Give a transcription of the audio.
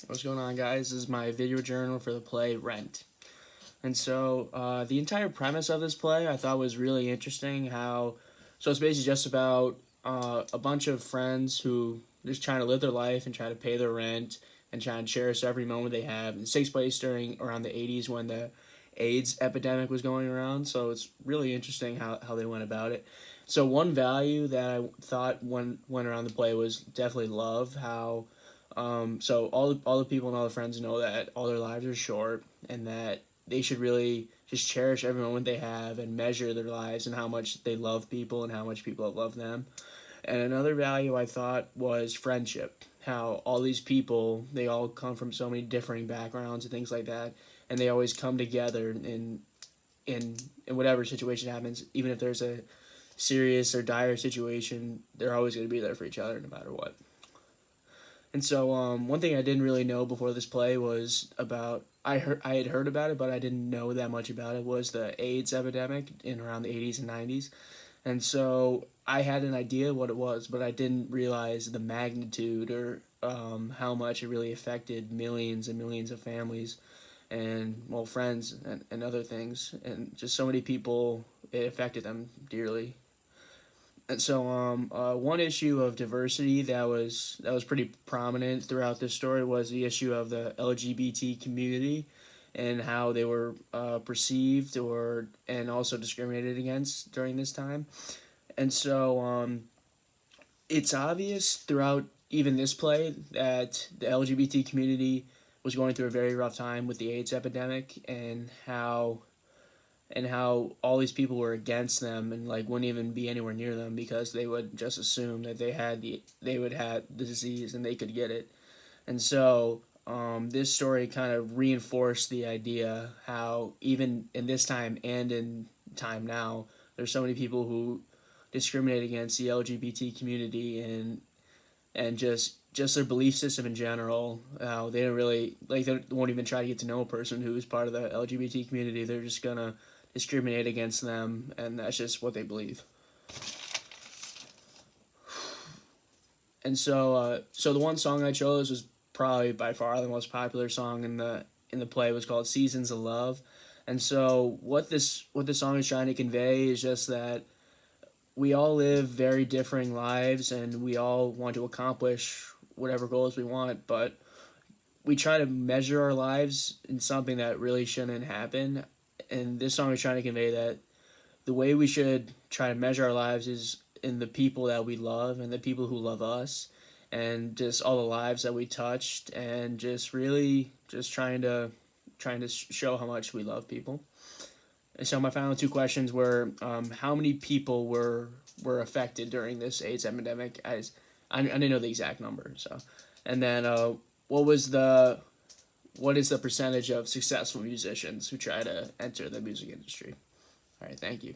What's going on, guys? This is my video journal for the play Rent. And so, the entire premise of this play I thought was really interesting. So it's basically just about a bunch of friends who just trying to live their life and try to pay their rent and trying to cherish every moment they have. And it takes place during around the 80s when the AIDS epidemic was going around. So it's really interesting how they went about it. So one value that I thought went around the play was definitely love. So all the people and all the friends know that all their lives are short and that they should really just cherish every moment they have and measure their lives and how much they love people and how much people have loved them. And another value I thought was friendship. How all these people, they all come from so many differing backgrounds and things like that, and they always come together in whatever situation happens. Even if there's a serious or dire situation, they're always going to be there for each other no matter what. And so, one thing I didn't really know before this play was about I had heard about it, but I didn't know that much about it. Was the AIDS epidemic in around the 80s and 90s, and so I had an idea what it was, but I didn't realize the magnitude or how much it really affected millions and millions of families and friends and other things, and just so many people. It affected them dearly. And so, one issue of diversity that was pretty prominent throughout this story was the issue of the LGBT community and how they were perceived or and also discriminated against during this time. And so, it's obvious throughout even this play that the LGBT community was going through a very rough time with the AIDS epidemic and how all these people were against them and like wouldn't even be anywhere near them because they would just assume that they would have the disease and they could get it. And so this story kind of reinforced the idea how even in this time and in time now there's so many people who discriminate against the LGBT community and just their belief system in general. They don't really like they won't even try to get to know a person who is part of the LGBT community. They're just gonna discriminate against them, and that's just what they believe. And so the one song I chose was probably by far the most popular song in the play was called "Seasons of Love." And so what this song is trying to convey is just that we all live very differing lives and we all want to accomplish whatever goals we want, but we try to measure our lives in something that really shouldn't happen. And this song is trying to convey that the way we should try to measure our lives is in the people that we love and the people who love us and just all the lives that we touched and just really just trying to show how much we love people. And so my final two questions were how many people were affected during this AIDS epidemic? As I didn't know the exact number, so and then what was the what is the percentage of successful musicians who try to enter the music industry? All right, thank you.